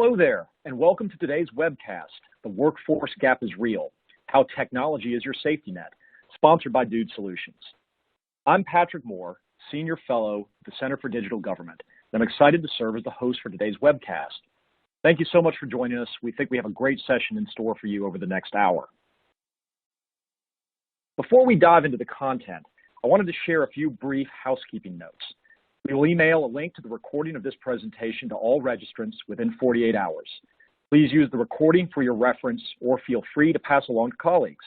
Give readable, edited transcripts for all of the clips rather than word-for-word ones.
Hello there, and welcome to today's webcast, The Workforce Gap is Real, How Technology is Your Safety Net, sponsored by Dude Solutions. I'm Patrick Moore, Senior Fellow at the Center for Digital Government, and I'm excited to serve as the host for today's webcast. Thank you so much for joining us. We think we have a great session in store for you over the next hour. Before we dive into the content, I wanted to share a few brief housekeeping notes. We will email a link to the recording of this presentation to all registrants within 48 hours. Please use the recording for your reference or feel free to pass along to colleagues.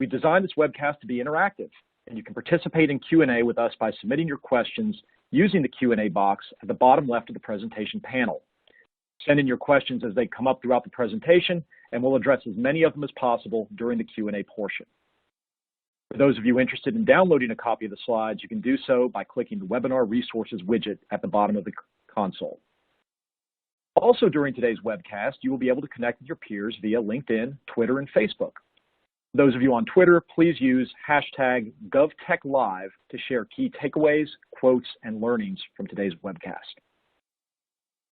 We designed this webcast to be interactive, and you can participate in Q&A with us by submitting your questions using the Q&A box at the bottom left of the presentation panel. Send in your questions as they come up throughout the presentation, and we'll address as many of them as possible during the Q&A portion. For those of you interested in downloading a copy of the slides, you can do so by clicking the Webinar Resources widget at the bottom of the console. Also during today's webcast, you will be able to connect with your peers via LinkedIn, Twitter, and Facebook. For those of you on Twitter, please use hashtag GovTechLive to share key takeaways, quotes, and learnings from today's webcast.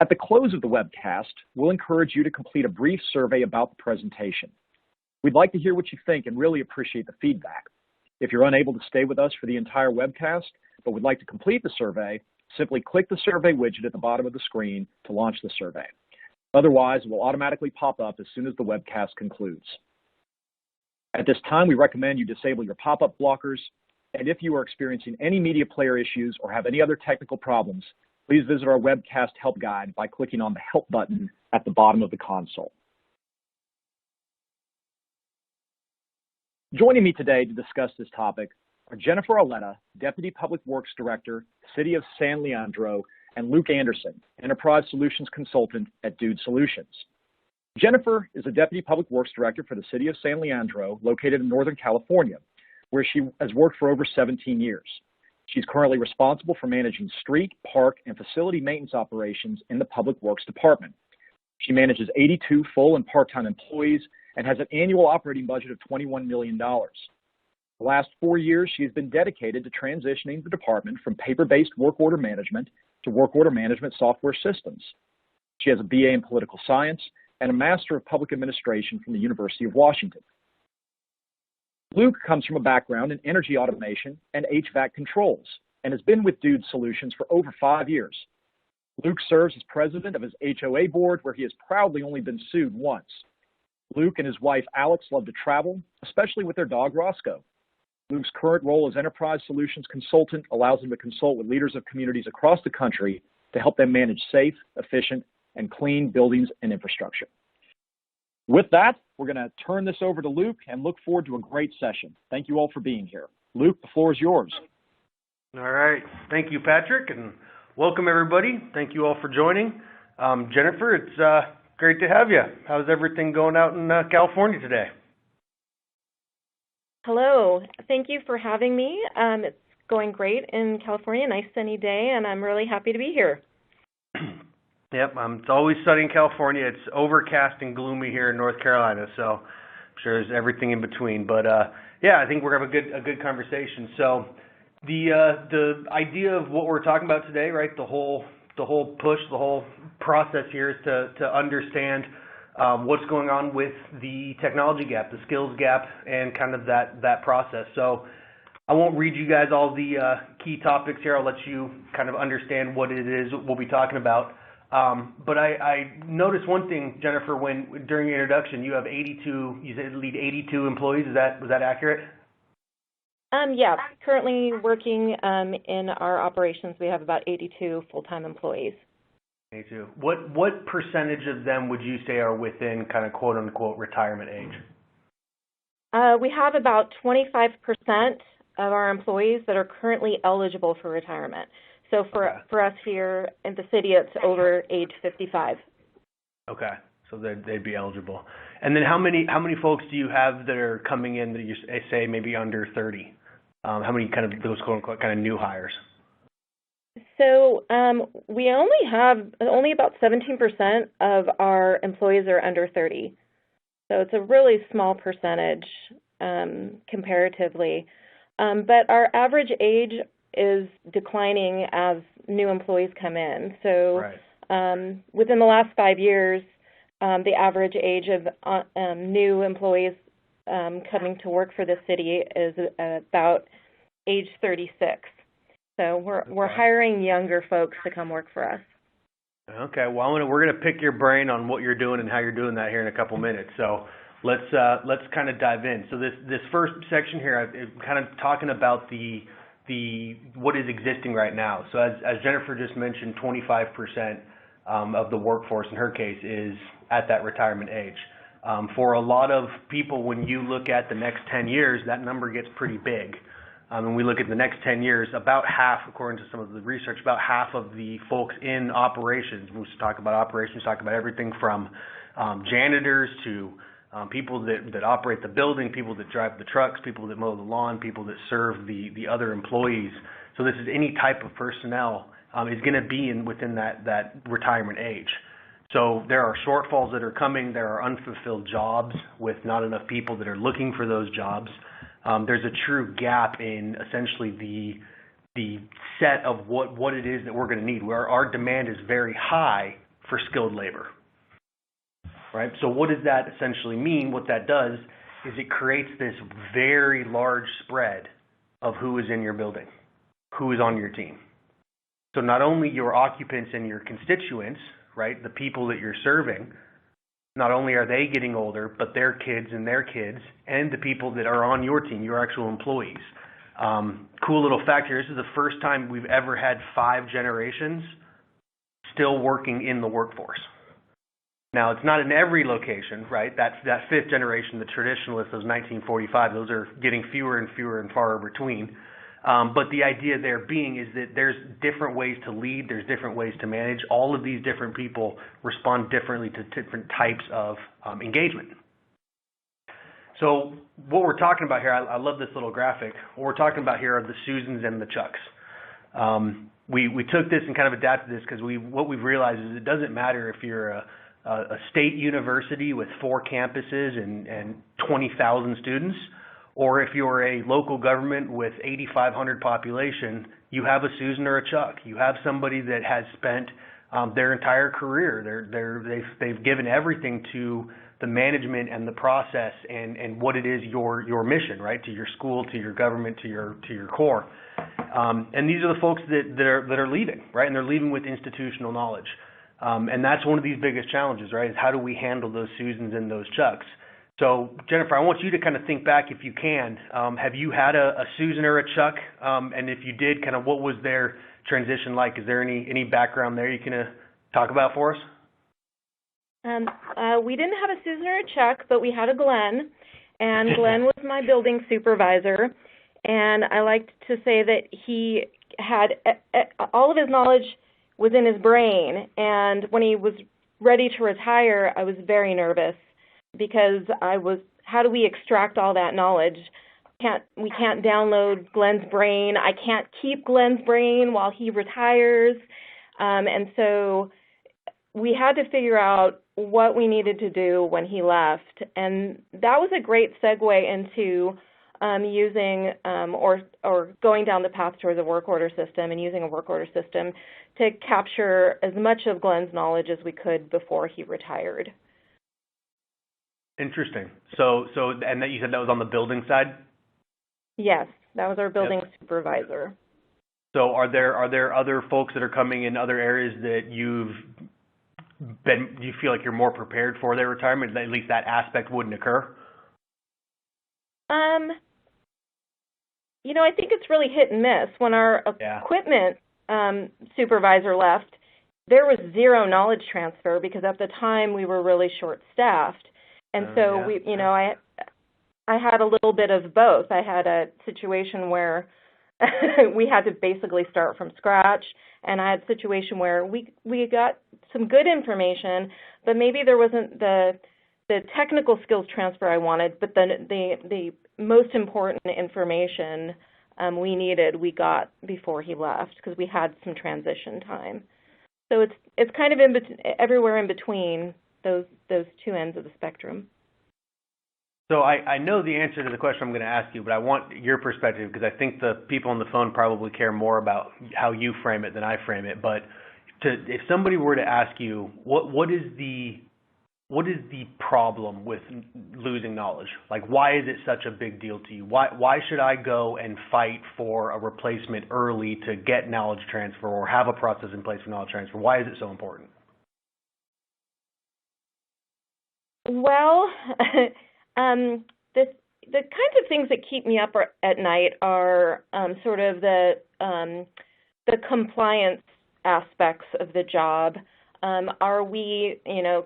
At the close of the webcast, we'll encourage you to complete a brief survey about the presentation. We'd like to hear what you think and really appreciate the feedback. If you're unable to stay with us for the entire webcast, but would like to complete the survey, simply click the survey widget at the bottom of the screen to launch the survey. Otherwise, it will automatically pop up as soon as the webcast concludes. At this time, we recommend you disable your pop-up blockers, and if you are experiencing any media player issues or have any other technical problems, please visit our webcast help guide by clicking on the Help button at the bottom of the console. Joining me today to discuss this topic are Jennifer Arletta, Deputy Public Works Director, City of San Leandro, and Luke Anderson, Enterprise Solutions Consultant at Dude Solutions. Jennifer is a Deputy Public Works Director for the City of San Leandro, located in Northern California, where she has worked for over 17 years. She's currently responsible for managing street, park, and facility maintenance operations in the Public Works Department. She manages 82 full and part-time employees and has an annual operating budget of $21 million. The last 4 years, she has been dedicated to transitioning the department from paper-based work order management to work order management software systems. She has a BA in political science and a Master of Public Administration from the University of Washington. Luke comes from a background in energy automation and HVAC controls and has been with Dude Solutions for over 5 years. Luke serves as president of his HOA board, where he has proudly only been sued once. Luke and his wife, Alex, love to travel, especially with their dog, Roscoe. Luke's current role as Enterprise Solutions Consultant allows him to consult with leaders of communities across the country to help them manage safe, efficient, and clean buildings and infrastructure. With that, we're going to turn this over to Luke and look forward to a great session. Thank you all for being here. Luke, the floor is yours. All right. Thank you, Patrick, and welcome, everybody. Thank you all for joining. Jennifer, it's great to have you. How's everything going out in California today? Hello. Thank you for having me. It's going great in California. Nice sunny day, and I'm really happy to be here. Yep, it's always sunny in California. It's overcast and gloomy here in North Carolina, so I'm sure there's everything in between. But yeah, I think we're gonna have a good conversation. So the idea of what we're talking about today, right? The whole push, the whole process here is to understand what's going on with the technology gap, the skills gap, and kind of that process. So I won't read you guys all the key topics here. I'll let you kind of understand what it is we'll be talking about. But I noticed one thing, Jennifer, when during your introduction, you have 82, you said lead 82 employees. Was that accurate? Yeah, currently working in our operations, we have about 82 full-time employees. 82. What percentage of them would you say are within kind of quote-unquote retirement age? We have about 25% of our employees that are currently eligible for retirement. So for us here in the city, it's over age 55. Okay, so they'd be eligible. And then how many folks do you have that are coming in that you say maybe under 30? How many kind of those quote-unquote kind of new hires? So we only about 17% of our employees are under 30. So it's a really small percentage comparatively. But our average age is declining as new employees come in. So Within the last 5 years, the average age of new employees coming to work for the city is about age 36. So we're hiring younger folks to come work for us. Okay, well, we're going to pick your brain on what you're doing and how you're doing that here in a couple minutes. So let's kind of dive in. So this first section here, I'm kind of talking about the what is existing right now. So as Jennifer just mentioned, 25% of the workforce in her case is at that retirement age. For a lot of people, when you look at the next 10 years, that number gets pretty big. And we look at the next 10 years, about half, according to some of the research, about half of the folks in operations, we talk about operations, talk about everything from janitors to people that operate the building, people that drive the trucks, people that mow the lawn, people that serve the other employees. So this is any type of personnel is going to be within that retirement age. So there are shortfalls that are coming. There are unfulfilled jobs with not enough people that are looking for those jobs. There's a true gap in essentially the set of what it is that we're going to need, where our demand is very high for skilled labor, right? So what does that essentially mean? What that does is it creates this very large spread of who is in your building, who is on your team. So not only your occupants and your constituents, right, the people that you're serving, not only are they getting older, but their kids and the people that are on your team, your actual employees. Cool little fact here, this is the first time we've ever had 5 generations still working in the workforce. Now, it's not in every location, right? That 5th generation, the traditionalists, those 1945, those are getting fewer and fewer and far between. But the idea there being is that there's different ways to lead, there's different ways to manage. All of these different people respond differently to different types of engagement. So what we're talking about here, I love this little graphic. What we're talking about here are the Susans and the Chucks. We took this and kind of adapted this because what we've realized is it doesn't matter if you're a state university with 4 campuses and 20,000 students, or if you're a local government with 8,500 population, you have a Susan or a Chuck. You have somebody that has spent their entire career. They've given everything to the management and the process and what it is your mission, right? To your school, to your government, to your core. And these are the folks that are leaving, right? And they're leaving with institutional knowledge. And that's one of these biggest challenges, right? Is how do we handle those Susans and those Chucks? So, Jennifer, I want you to kind of think back, if you can. Have you had a Susan or a Chuck? And if you did, kind of what was their transition like? Is there any background there you can talk about for us? We didn't have a Susan or a Chuck, but we had a Glenn. And Glenn was my building supervisor. And I like to say that he had all of his knowledge was in his brain. And when he was ready to retire, I was very nervous, because how do we extract all that knowledge? We can't download Glenn's brain. I can't keep Glenn's brain while he retires. And so we had to figure out what we needed to do when he left. And that was a great segue into using or going down the path towards a work order system and using a work order system to capture as much of Glenn's knowledge as we could before he retired. Interesting. So, and that you said that was on the building side? Yes, that was our building supervisor. So, are there other folks that are coming in other areas that you feel like you're more prepared for their retirement? At least that aspect wouldn't occur. I think it's really hit and miss. When our equipment supervisor left, there was zero knowledge transfer because at the time we were really short-staffed. And so I had a little bit of both. I had a situation where we had to basically start from scratch, and I had a situation where we got some good information, but maybe there wasn't the technical skills transfer I wanted, but then the most important information we got before he left because we had some transition time. So it's kind of everywhere in between those two ends of the spectrum. So I know the answer to the question I'm going to ask you, but I want your perspective because I think the people on the phone probably care more about how you frame it than I frame it. But if somebody were to ask you, what is the problem with losing knowledge? Like, why is it such a big deal to you? Why should I go and fight for a replacement early to get knowledge transfer or have a process in place for knowledge transfer? Why is it so important? Well, the kinds of things that keep me up at night are sort of the compliance aspects of the job. Are we,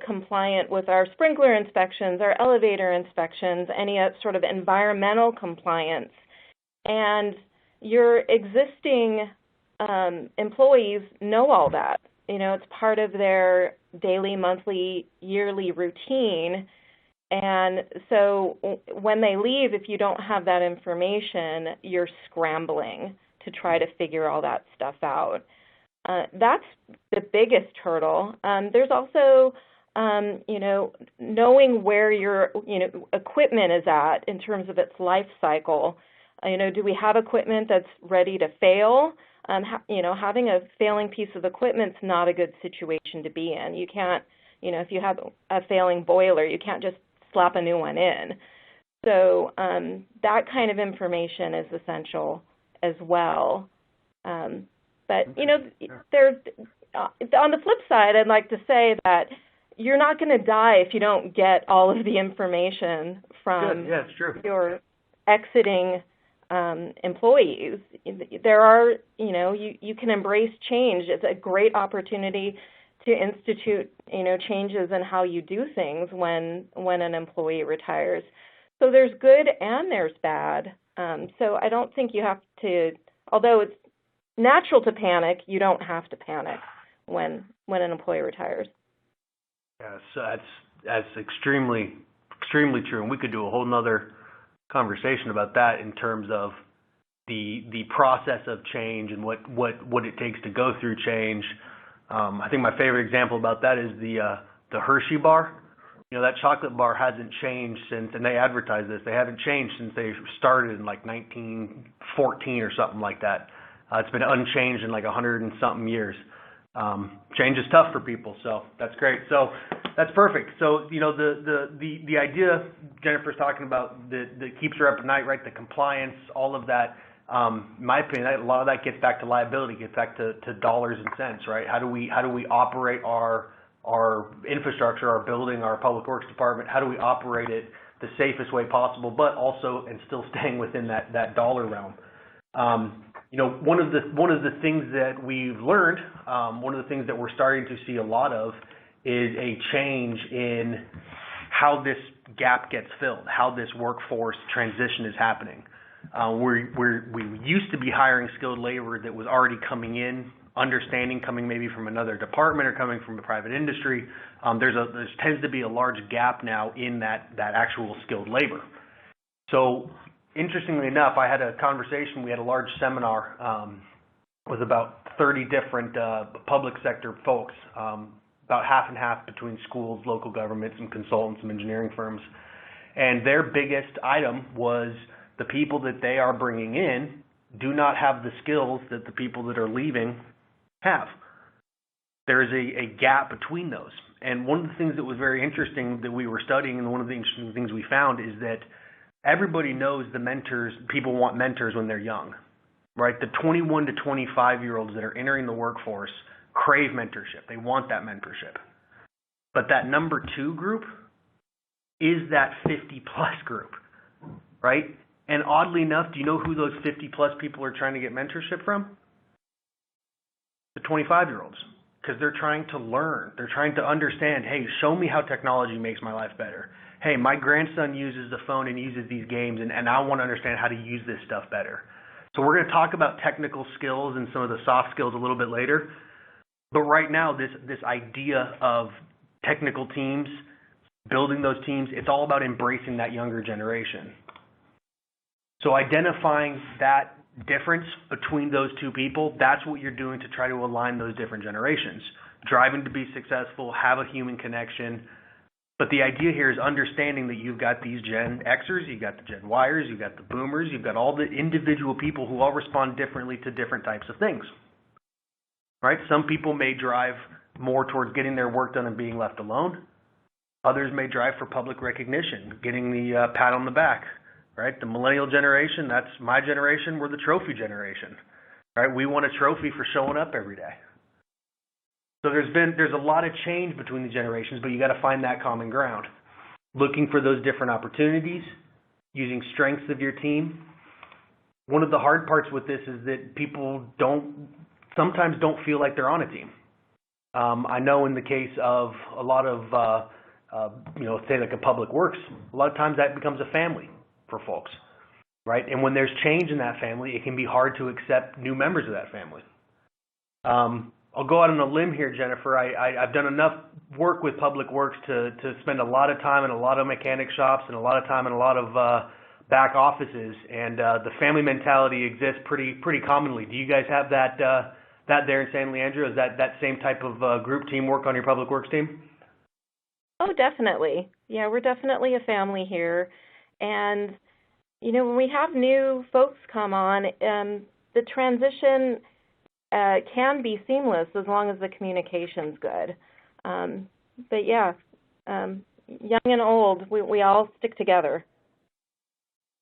compliant with our sprinkler inspections, our elevator inspections, any sort of environmental compliance? And your existing employees know all that. It's part of their daily, monthly, yearly routine. And so when they leave, if you don't have that information, you're scrambling to try to figure all that stuff out. That's the biggest hurdle. There's also, knowing where your, equipment is at in terms of its life cycle. Do we have equipment that's ready to fail? Having a failing piece of equipment's not a good situation to be in. You can't, if you have a failing boiler, you can't just slap a new one in. So that kind of information is essential as well. But, there's, on the flip side, I'd like to say that you're not going to die if you don't get all of the information from your exiting employees. There are, you can embrace change. It's a great opportunity to institute, changes in how you do things when an employee retires. So there's good and there's bad. So I don't think you have to, although it's natural to panic, you don't have to panic when an employee retires. Yeah, so that's extremely true, and we could do a whole nother conversation about that in terms of the process of change and what it takes to go through change. I think my favorite example about that is the Hershey bar. That chocolate bar hasn't changed since, and they advertise this, they haven't changed since they started in like 1914 or something like that. It's been unchanged in like 100 and something years. Change is tough for people, so that's great. So that's perfect. So, the idea Jennifer's talking about that keeps her up at night, right? The compliance, all of that. In my opinion, a lot of that gets back to liability, gets back to dollars and cents, right? How do we operate our infrastructure, our building, our public works department? How do we operate it the safest way possible, but also and still staying within that dollar realm? One of the things that we've learned, one of the things that we're starting to see a lot of, is a change in how this gap gets filled, how this workforce transition is happening. We used to be hiring skilled labor that was already coming in, coming maybe from another department or coming from the private industry. There tends to be a large gap now in that actual skilled labor. So interestingly enough, I had a conversation, we had a large seminar with about 30 different public sector folks, about half and half between schools, local governments, and consultants, and engineering firms. And their biggest item was the people that they are bringing in do not have the skills that the people that are leaving have. There is a gap between those. And one of the things that was very interesting that we were studying, and one of the interesting things we found, is that everybody knows people want mentors when they're young, right? The 21 to 25-year-olds that are entering the workforce crave mentorship. They want that mentorship. But that number 2 group is that 50-plus group, right? And oddly enough, do you know who those 50-plus people are trying to get mentorship from? The 25-year-olds, because they're trying to learn. They're trying to understand, hey, show me how technology makes my life better. Hey, my grandson uses the phone and uses these games, and I want to understand how to use this stuff better. So we're going to talk about technical skills and some of the soft skills a little bit later. But right now, this idea of technical teams, building those teams, it's all about embracing that younger generation. So identifying that difference between those two people, that's what you're doing to try to align those different generations. Driving to be successful, have a human connection. But the idea here is understanding that you've got these Gen Xers, you've got the Gen Yers, you've got the Boomers, you've got all the individual people who all respond differently to different types of things. right? Some people may drive more towards getting their work done and being left alone. Others may drive for public recognition, getting the pat on the back, right? The millennial generation, that's my generation, we're the trophy generation, right? We want a trophy for showing up every day. So there's a lot of change between the generations, but you got to find that common ground. Looking for those different opportunities, using strengths of your team. One of the hard parts with this is that people sometimes don't feel like they're on a team. I know in the case of a lot of, say like a public works, a lot of times that becomes a family for folks, right? And when there's change in that family, it can be hard to accept new members of that family. I'll go out on a limb here, Jennifer. I've done enough work with public works to spend a lot of time in a lot of mechanic shops and a lot of time in a lot of back offices, and the family mentality exists pretty commonly. Do you guys have that there in San Leandro? Is that same type of group teamwork on your public works team? Oh, definitely. Yeah, we're definitely a family here. And, when we have new folks come on, the transition can be seamless as long as the communication's good. But yeah, young and old, we all stick together.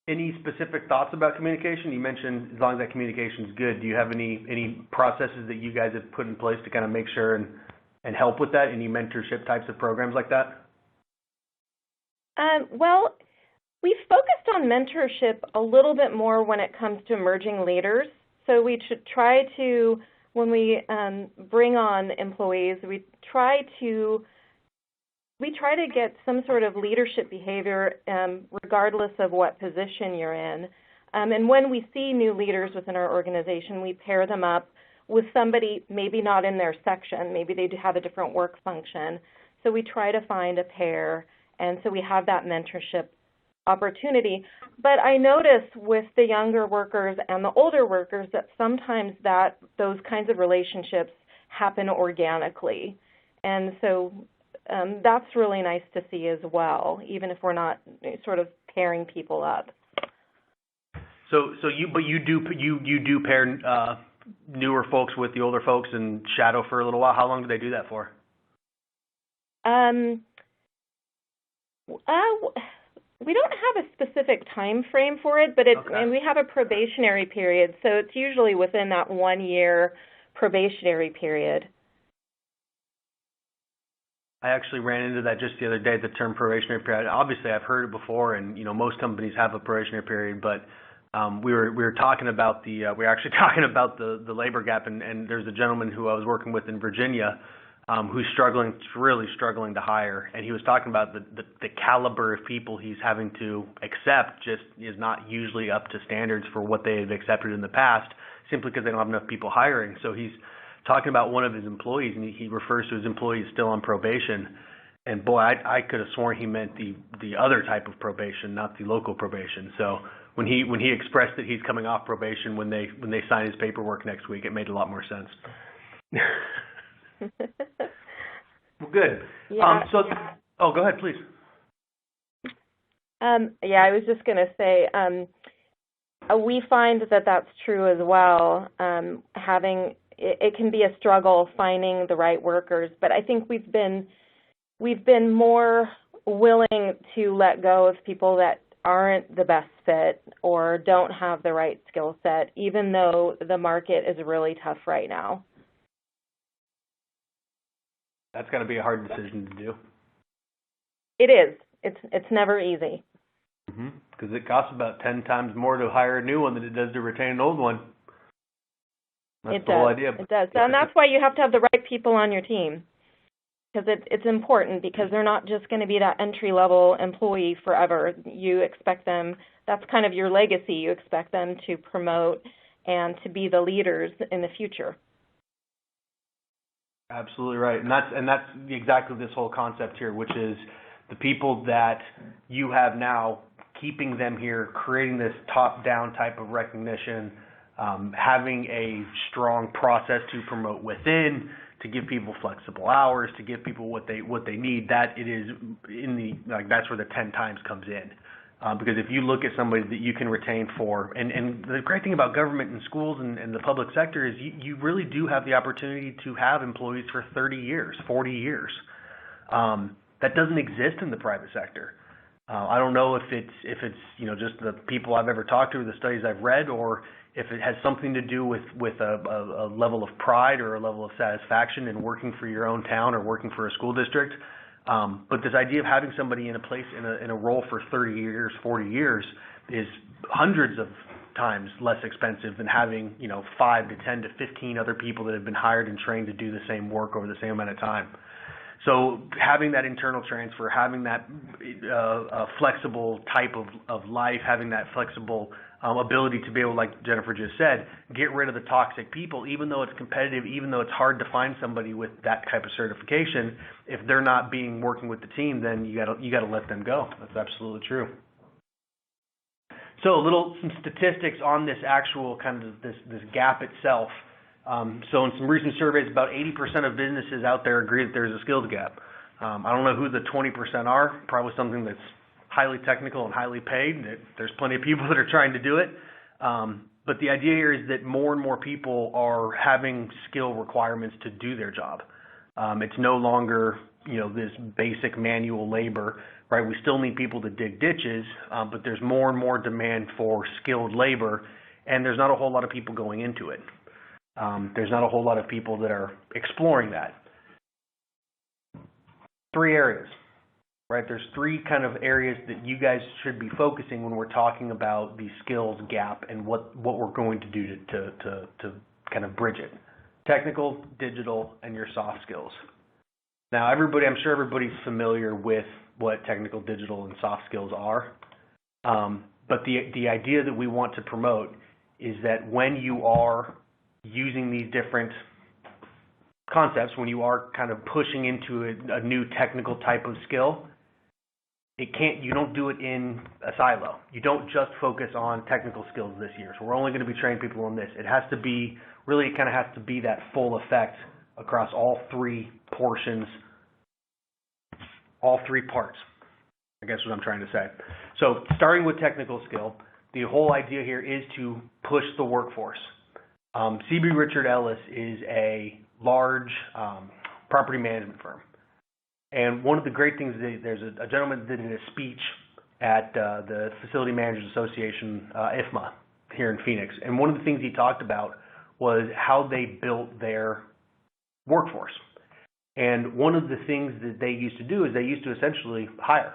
Any specific thoughts about communication? You mentioned as long as that communication's good. Do you have any processes that you guys have put in place to kind of make sure and help with that? Any mentorship types of programs like that? Well, we've focused on mentorship a little bit more when it comes to emerging leaders. So we should try to, when we bring on employees, we try to get some sort of leadership behavior regardless of what position you're in. And when we see new leaders within our organization, we pair them up with somebody maybe not in their section. Maybe they do have a different work function. So we try to find a pair, and so we have that mentorship opportunity. But I notice with the younger workers and the older workers that sometimes those kinds of relationships happen organically. And so that's really nice to see as well, even if we're not sort of pairing people up. So you do pair newer folks with the older folks and shadow for a little while. How long do they do that for? We don't have a specific time frame for it, but Okay. And we have a probationary period, so it's usually within that 1 year probationary period. I actually ran into that just the other day, the term probationary period. Obviously, I've heard it before, and most companies have a probationary period. But we were talking about we were actually talking about the labor gap, and there's a gentleman who I was working with in Virginia who's really struggling to hire, and he was talking about the caliber of people he's having to accept just is not usually up to standards for what they've accepted in the past, simply because they don't have enough people hiring. So he's talking about one of his employees, and he refers to his employees still on probation. And boy, I could have sworn he meant the other type of probation, not the local probation. So when he expressed that he's coming off probation when they sign his paperwork next week, it made a lot more sense. Well, good. Yeah. Oh, go ahead, please. Yeah, I was just going to say, we find that that's true as well. It can be a struggle finding the right workers, but I think we've been more willing to let go of people that aren't the best fit or don't have the right skill set, even though the market is really tough right now. That's got to be a hard decision to do. It is. It's never easy. Because it costs about 10 times more to hire a new one than it does to retain an old one. That's the whole idea. It does. And that's why you have to have the right people on your team. Because it's important, because they're not just going to be that entry-level employee forever. You expect them, that's kind of your legacy. You expect them to promote and to be the leaders in the future. Absolutely right. And that's exactly this whole concept here, which is the people that you have now, keeping them here, creating this top-down type of recognition, having a strong process to promote within, to give people flexible hours, to give people what they need. That it is that's where the 10 times comes in. Because if you look at somebody that you can retain for, and the great thing about government and schools and the public sector is you really do have the opportunity to have employees for 30 years, 40 years. That doesn't exist in the private sector. I don't know if it's just the people I've ever talked to, the studies I've read, or if it has something to do with a level of pride or a level of satisfaction in working for your own town or working for a school district. But this idea of having somebody in a place, in a role for 30 years, 40 years is hundreds of times less expensive than having, 5 to 10 to 15 other people that have been hired and trained to do the same work over the same amount of time. So having that internal transfer, having that flexible type of life, having that flexible ability to be able, like Jennifer just said, get rid of the toxic people, even though it's competitive, even though it's hard to find somebody with that type of certification, if they're not working with the team, then you gotta let them go. That's absolutely true. So some statistics on this actual kind of this gap itself. So in some recent surveys, about 80% of businesses out there agree that there's a skills gap. I don't know who the 20% are, probably something that's highly technical and highly paid. There's plenty of people that are trying to do it. But the idea here is that more and more people are having skill requirements to do their job. It's no longer, this basic manual labor, right? We still need people to dig ditches, but there's more and more demand for skilled labor, and there's not a whole lot of people going into it. There's not a whole lot of people that are exploring that. 3 areas, right? There's 3 kind of areas that you guys should be focusing when we're talking about the skills gap and what we're going to do to kind of bridge it. Technical, digital, and your soft skills. Now, I'm sure everybody's familiar with what technical, digital, and soft skills are. But the idea that we want to promote is that when you are using these different concepts, when you are kind of pushing into a new technical type of skill, you don't do it in a silo. You don't just focus on technical skills this year. So we're only going to be training people on this. It has to be, it kind of has to be that full effect across all 3 portions, all 3 parts, I guess what I'm trying to say. So starting with technical skill, the whole idea here is to push the workforce. CB Richard Ellis is a large property management firm. And one of the great things, there's a gentleman that did a speech at the Facility Managers Association, IFMA, here in Phoenix. And one of the things he talked about was how they built their workforce. And one of the things that they used to do is they used to essentially hire.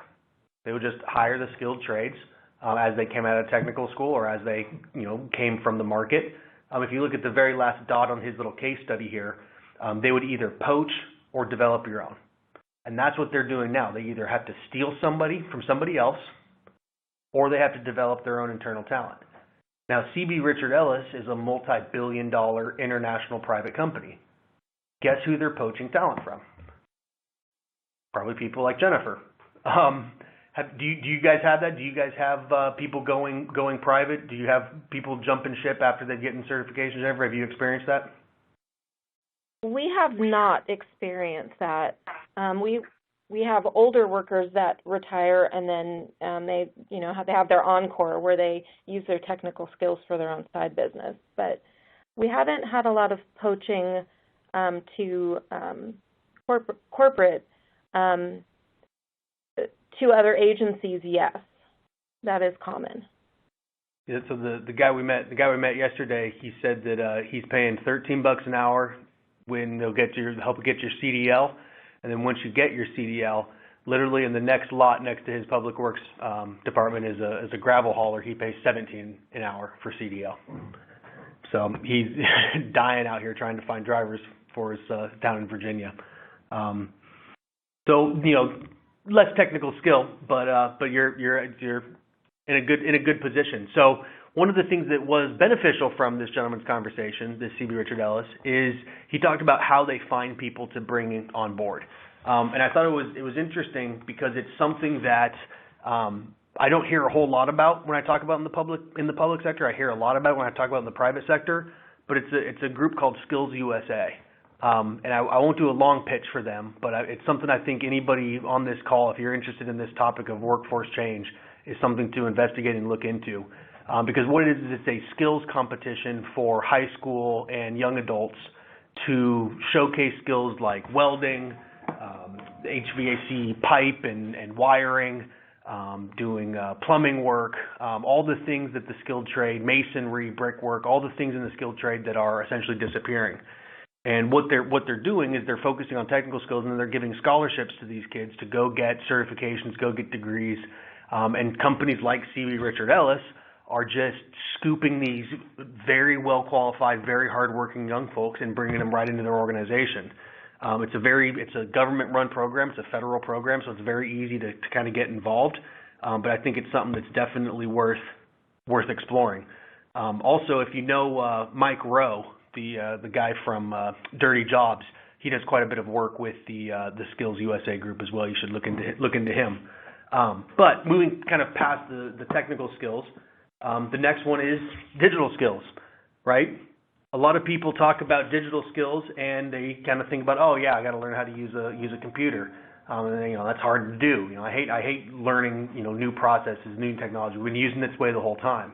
They would just hire the skilled trades as they came out of technical school or as they came from the market. If you look at the very last dot on his little case study here, they would either poach or develop your own. And that's what they're doing now. They either have to steal somebody from somebody else or they have to develop their own internal talent. Now, CB Richard Ellis is a multi-billion-dollar international private company. Guess who they're poaching talent from? Probably people like Jennifer. Do you guys have that? Do you guys have people going private? Do you have people jumping ship after they get in certifications? Jennifer, have you experienced that? We have not experienced that. We have older workers that retire and then they have their encore where they use their technical skills for their own side business. But we haven't had a lot of poaching to corporate to other agencies. Yes, that is common. Yeah, so the guy we met yesterday, he said that he's paying $13 an hour when they'll help get your CDL, and then once you get your CDL, literally in the next lot next to his public works department is a gravel hauler. He pays $17 an hour for CDL. So he's dying out here trying to find drivers for his down in Virginia. So less technical skill, but you're in a good position. So one of the things that was beneficial from this gentleman's conversation, this CB Richard Ellis, is he talked about how they find people to bring on board. And I thought it was interesting because it's something that I don't hear a whole lot about when I talk about in the public sector. I hear a lot about it when I talk about in the private sector, but it's a group called SkillsUSA. And I won't do a long pitch for them, but it's something I think anybody on this call, if you're interested in this topic of workforce change, is something to investigate and look into. Because what it is it's a skills competition for high school and young adults to showcase skills like welding, HVAC pipe and wiring, doing plumbing work, all the things that the skilled trade, masonry, brickwork, all the things in the skilled trade that are essentially disappearing. And what they're doing is they're focusing on technical skills, and they're giving scholarships to these kids to go get certifications, go get degrees. And companies like C.B. Richard Ellis are just scooping these very well qualified, very hardworking young folks and bringing them right into their organization. It's a government run program, it's a federal program, so it's very easy to kind of get involved. But I think it's something that's definitely worth exploring. Also, if you know Mike Rowe, the guy from Dirty Jobs, he does quite a bit of work with the SkillsUSA group as well. You should look into him. But moving kind of past the technical skills, the next one is digital skills, right? A lot of people talk about digital skills and they kind of think about, oh yeah, I got to learn how to use a computer. And that's hard to do. I hate learning new processes, new technology. We've been using this way the whole time.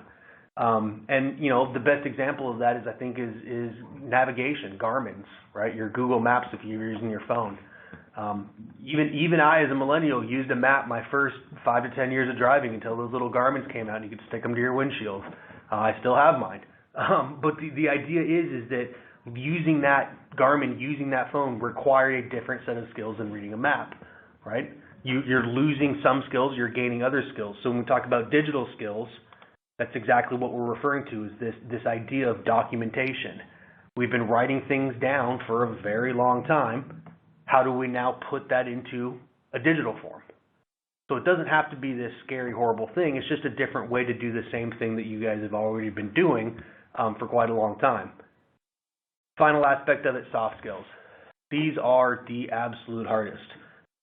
And the best example of that is navigation, Garmin's, right? Your Google Maps if you're using your phone. Even I, as a millennial, used a map my first 5 to 10 years of driving until those little Garmin's came out and you could stick them to your windshield. I still have mine. But the idea is that using that Garmin, using that phone required a different set of skills than reading a map, right? You're losing some skills, you're gaining other skills. So when we talk about digital skills, that's exactly what we're referring to, is this idea of documentation. We've been writing things down for a very long time. How do we now put that into a digital form? So it doesn't have to be this scary, horrible thing. It's just a different way to do the same thing that you guys have already been doing for quite a long time. Final aspect of it, soft skills. These are the absolute hardest.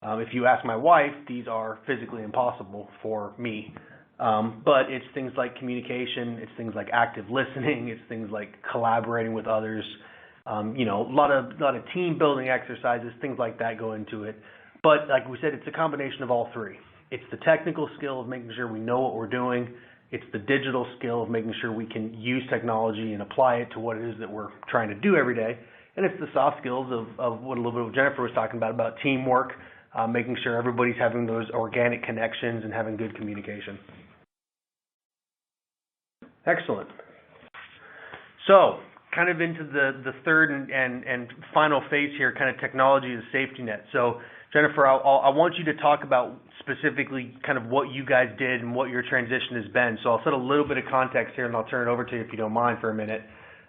If you ask my wife, these are physically impossible for me. But it's things like communication, it's things like active listening, it's things like collaborating with others, a lot of team building exercises, things like that go into it. But like we said, it's a combination of all three. It's the technical skill of making sure we know what we're doing. It's the digital skill of making sure we can use technology and apply it to what it is that we're trying to do every day. And it's the soft skills of what a little bit of Jennifer was talking about teamwork, making sure everybody's having those organic connections and having good communication. Excellent. So, kind of into the third and final phase here, kind of technology as a safety net. So, Jennifer, I want you to talk about specifically kind of what you guys did and what your transition has been. So I'll set a little bit of context here and I'll turn it over to you if you don't mind for a minute.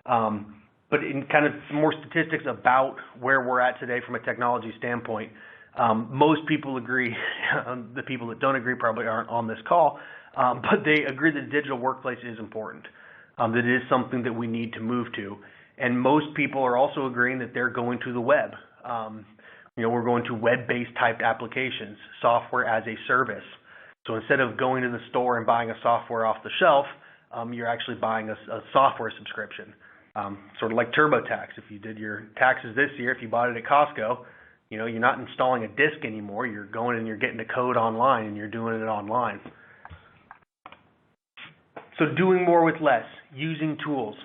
But in kind of some more statistics about where we're at today from a technology standpoint, most people agree, the people that don't agree probably aren't on this call, but they agree that the digital workplace is important, that it is something that we need to move to. And most people are also agreeing that they're going to the web. We're going to web-based typed applications, software as a service. So instead of going to the store and buying a software off the shelf, you're actually buying a software subscription, sort of like TurboTax. If you did your taxes this year, if you bought it at Costco, you're not installing a disk anymore. You're going and you're getting the code online and you're doing it online. So doing more with less, using tools.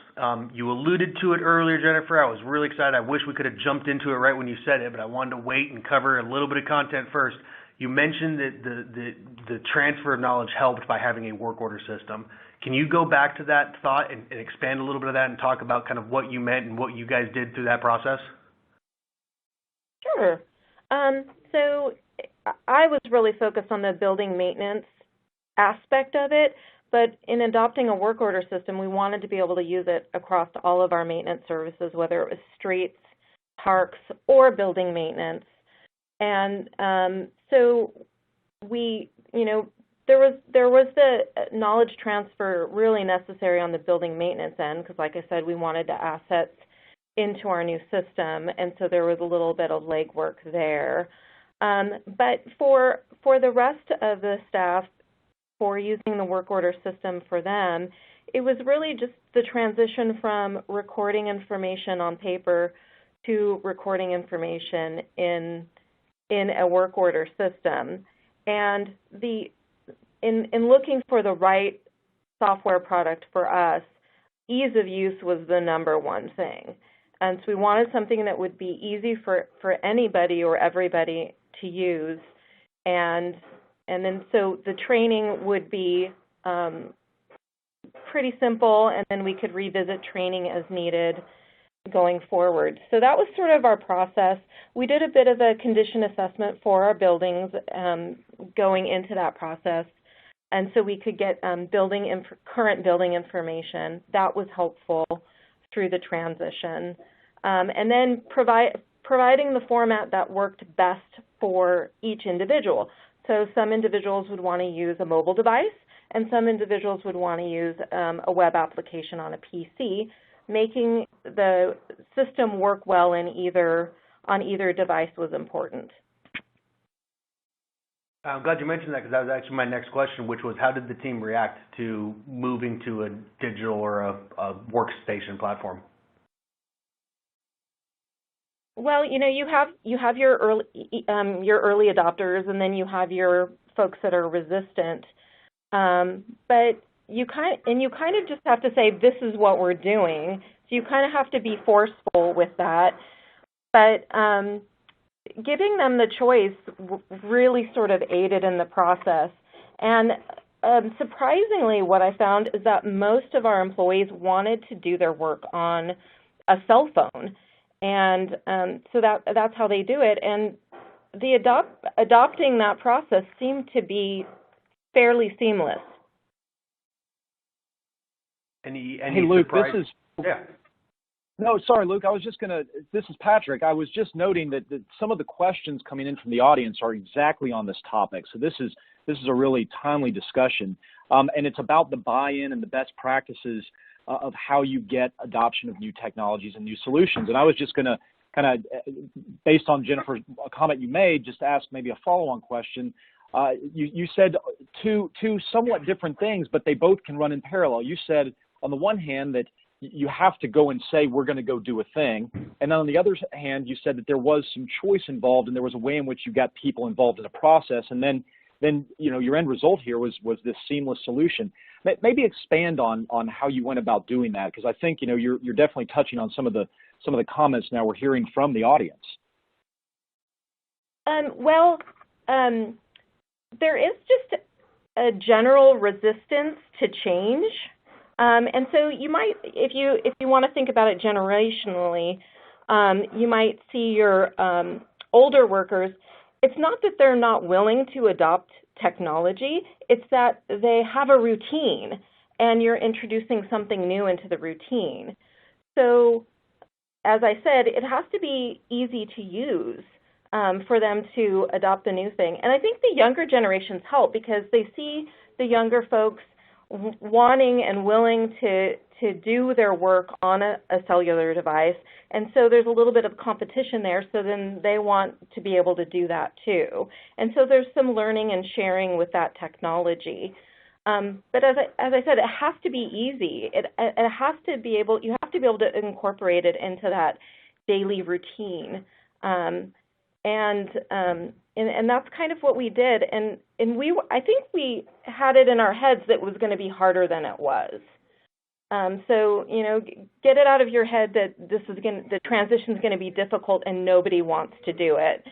You alluded to it earlier, Jennifer. I was really excited. I wish we could have jumped into it right when you said it, but I wanted to wait and cover a little bit of content first. You mentioned that the transfer of knowledge helped by having a work order system. Can you go back to that thought and expand a little bit of that and talk about kind of what you meant and what you guys did through that process? Sure. So I was really focused on the building maintenance aspect of it. But in adopting a work order system, we wanted to be able to use it across all of our maintenance services, whether it was streets, parks, or building maintenance. And so we, there was the knowledge transfer really necessary on the building maintenance end, because like I said, we wanted the assets into our new system, and so there was a little bit of legwork there. But for the rest of the staff, for using the work order system for them, it was really just the transition from recording information on paper to recording information in a work order system. And in looking for the right software product for us, ease of use was the number one thing. And so we wanted something that would be easy for anybody or everybody to use. And then so the training would be pretty simple, and then we could revisit training as needed going forward. So that was sort of our process. We did a bit of a condition assessment for our buildings going into that process, and so we could get current building information. That was helpful through the transition. And then providing the format that worked best for each individual. So some individuals would want to use a mobile device, and some individuals would want to use a web application on a PC. Making the system work well on either device was important. I'm glad you mentioned that, because that was actually my next question, which was how did the team react to moving to a digital or a workstation platform? Well, you know, you have your early adopters, and then you have your folks that are resistant. But you kind of just have to say, this is what we're doing. So you kind of have to be forceful with that. But giving them the choice really sort of aided in the process. And surprisingly, what I found is that most of our employees wanted to do their work on a cell phone. And so that's how they do it. And the adopting that process seemed to be fairly seamless. Hey, Luke, surprise? this is... Yeah. No, sorry, Luke. This is Patrick. I was just noting that some of the questions coming in from the audience are exactly on this topic. So this is a really timely discussion. And it's about the buy-in and the best practices of how you get adoption of new technologies and new solutions. And I was just going to kind of, based on Jennifer's comment you made, just ask maybe a follow-on question. You said two somewhat different things, but they both can run in parallel. You said, on the one hand, that you have to go and say, we're going to go do a thing. And then on the other hand, you said that there was some choice involved and there was a way in which you got people involved in the process. And then you know, your end result here was this seamless solution. Maybe expand on how you went about doing that, because I think, you know, you're definitely touching on some of the comments now we're hearing from the audience. There is just a general resistance to change. And so you might, if you want to think about it generationally, you might see your older workers. It's not that they're not willing to adopt technology, it's that they have a routine and you're introducing something new into the routine. So, as I said, it has to be easy to use for them to adopt the new thing. And I think the younger generations help because they see the younger folks wanting and willing to do their work on a cellular device, and so there's a little bit of competition there, so then they want to be able to do that too. And so there's some learning and sharing with that technology. But as I said, it has to be easy. It has to be able, you have to be able to incorporate it into that daily routine. And that's kind of what we did. And I think we had it in our heads that it was going to be harder than it was. So, you know, get it out of your head that the transition is going to be difficult and nobody wants to do it.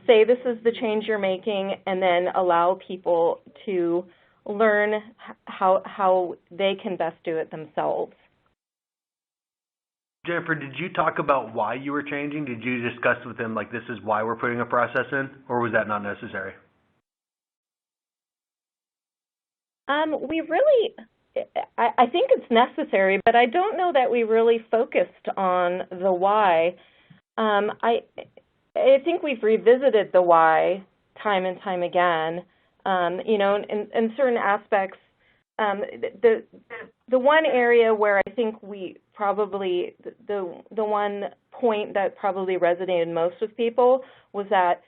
Say this is the change you're making, and then allow people to learn how they can best do it themselves. Jennifer, did you talk about why you were changing? Did you discuss with them, like, this is why we're putting a process in, or was that not necessary? I think it's necessary, but I don't know that we really focused on the why. I think we've revisited the why time and time again. You know, in certain aspects, the one area where I think we probably, the one point that probably resonated most with people was that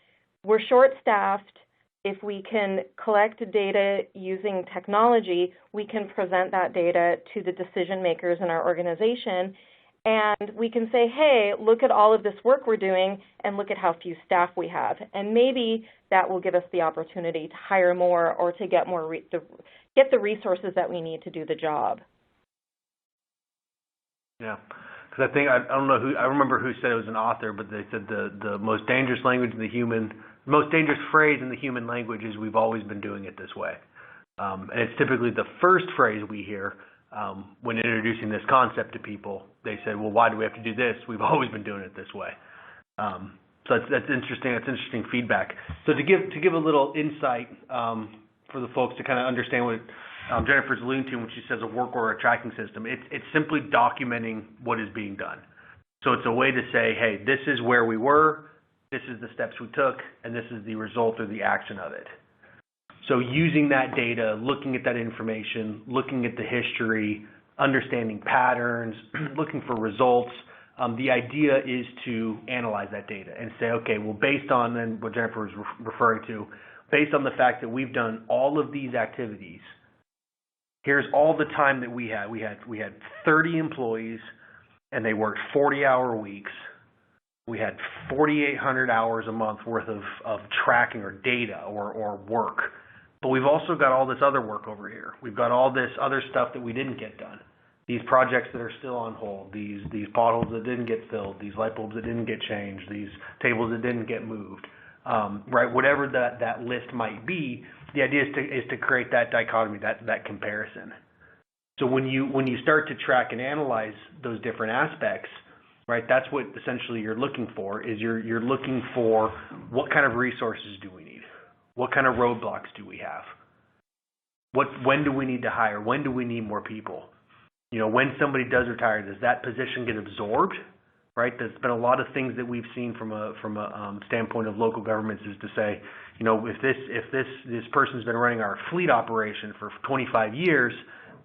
we're short-staffed. If we can collect data using technology, we can present that data to the decision makers in our organization, And we can say, hey, look at all of this work we're doing and look at how few staff we have. And maybe that will give us the opportunity to hire more or to get get the resources that we need to do the job. Yeah, because I don't know I remember who said it was an author, but they said the most dangerous language in the most dangerous phrase in the human language is we've always been doing it this way. And it's typically the first phrase we hear when introducing this concept to people. They say, well, why do we have to do this? We've always been doing it this way. So that's interesting. That's interesting feedback. So to give a little insight for the folks to kind of understand what Jennifer's alluding to when she says a work order tracking system, it's simply documenting what is being done. So it's a way to say, hey, this is where we were, this is the steps we took, and this is the result or the action of it. So using that data, looking at that information, looking at the history, understanding patterns, looking for results, the idea is to analyze that data and say, okay, well, based on then what Jennifer was referring to, based on the fact that we've done all of these activities, here's all the time that we had. We had 30 employees, and they worked 40-hour weeks. We had 4,800 hours a month worth of tracking or data or work. But we've also got all this other work over here. We've got all this other stuff that we didn't get done. These projects that are still on hold, these potholes that didn't get filled, these light bulbs that didn't get changed, these tables that didn't get moved, right? Whatever that list might be, the idea is to create that dichotomy, that comparison. So when you start to track and analyze those different aspects, right? That's what essentially you're looking for. Is you're looking for what kind of resources do we need? What kind of roadblocks do we have? When do we need to hire? When do we need more people? You know, when somebody does retire, does that position get absorbed? Right? There's been a lot of things that we've seen from a standpoint of local governments is to say, you know, if this person's been running our fleet operation for 25 years,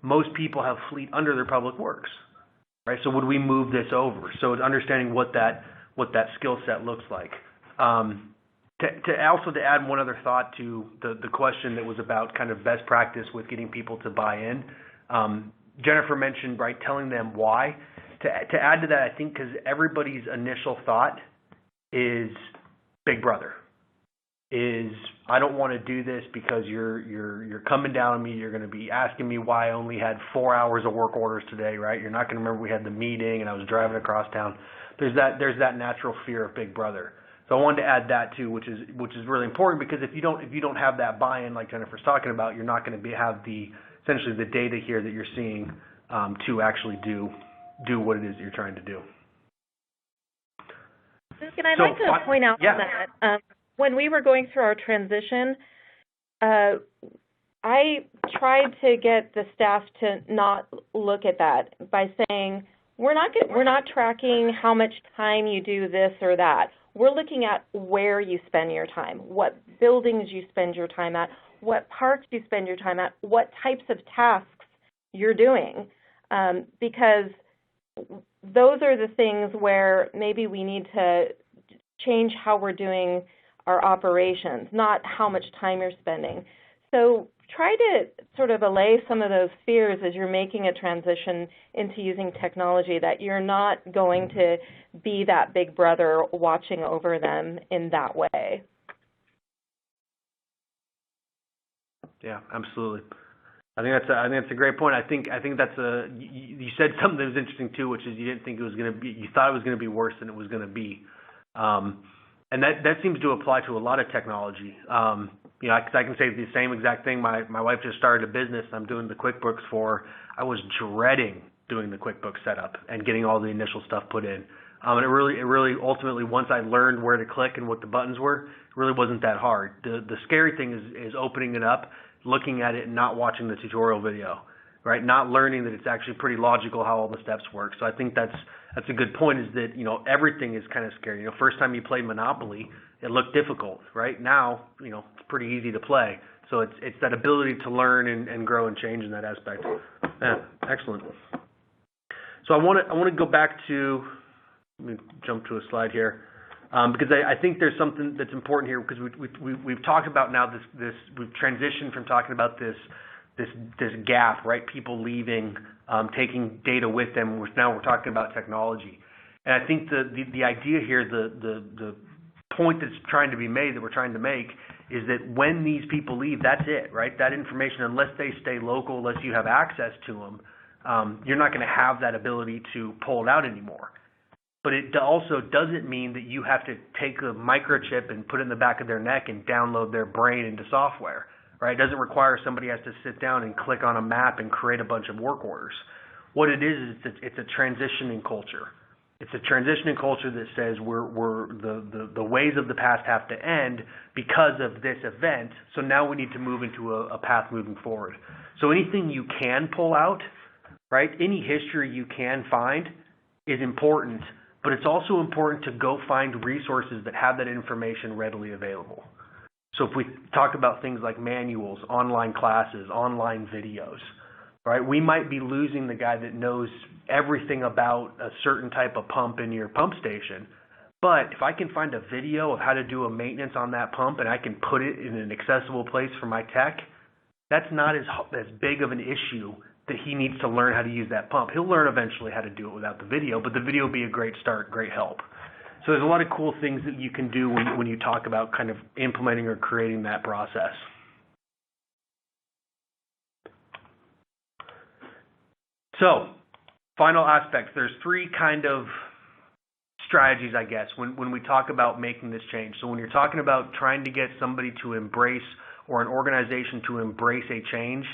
most people have fleet under their public works, right? So would we move this over? So it's understanding what that skill set looks like. To add one other thought to the question that was about kind of best practice with getting people to buy in. Jennifer mentioned, right, telling them why. To add to that, I think because everybody's initial thought is Big Brother. Is I don't want to do this because you're coming down on me. You're going to be asking me why I only had 4 hours of work orders today, right? You're not going to remember we had the meeting and I was driving across town. There's that natural fear of Big Brother. So I wanted to add that too, which is really important because if you don't have that buy-in like Jennifer's talking about, you're not going to have essentially the data here that you're seeing to actually do what it is that you're trying to do. And I'd like to point out that when we were going through our transition, I tried to get the staff to not look at that by saying, we're not tracking how much time you do this or that. We're looking at where you spend your time, what buildings you spend your time at, what parks you spend your time at, what types of tasks you're doing, because those are the things where maybe we need to change how we're doing our operations, not how much time you're spending. So try to sort of allay some of those fears as you're making a transition into using technology, that you're not going to be that Big Brother watching over them in that way. Yeah, absolutely. I think that's a great point. I think that's you said something that was interesting too, which is you didn't think it was going to be, you thought it was going to be worse than it was going to be, and that seems to apply to a lot of technology. You know, I can say the same exact thing. My wife just started a business I'm doing the QuickBooks for. I was dreading doing the QuickBooks setup and getting all the initial stuff put in. And it really ultimately, once I learned where to click and what the buttons were, it really wasn't that hard. The scary thing is opening it up, looking at it and not watching the tutorial video, right? Not learning that it's actually pretty logical how all the steps work. So I think that's a good point, is that, you know, everything is kind of scary. You know, first time you played Monopoly, it looked difficult, right? Now, you know, it's pretty easy to play. So it's that ability to learn and grow and change in that aspect. Yeah, excellent. So I want to go back to, let me jump to a slide here, because I think there's something that's important here, because we've talked about now this we've transitioned from talking about this this gap, right? People leaving, taking data with them. Now we're talking about technology. And I think the idea here, the point that's trying to be made, that we're trying to make, is that when these people leave, that's it, right? That information, unless they stay local, unless you have access to them, you're not going to have that ability to pull it out anymore. But it also doesn't mean that you have to take a microchip and put it in the back of their neck and download their brain into software, right? It doesn't require somebody has to sit down and click on a map and create a bunch of work orders. What it is it's a transitioning culture. It's a transitioning culture that says the ways of the past have to end because of this event, so now we need to move into a path moving forward. So anything you can pull out, right, any history you can find is important, but it's also important to go find resources that have that information readily available. So if we talk about things like manuals, online classes, online videos, right, we might be losing the guy that knows everything about a certain type of pump in your pump station. But if I can find a video of how to do a maintenance on that pump and I can put it in an accessible place for my tech, that's not as big of an issue that he needs to learn how to use that pump. He'll learn eventually how to do it without the video, but the video will be a great start, great help. So there's a lot of cool things that you can do when you talk about kind of implementing or creating that process. So, final aspects. There's three kind of strategies, I guess, when we talk about making this change. So when you're talking about trying to get somebody to embrace or an organization to embrace a change,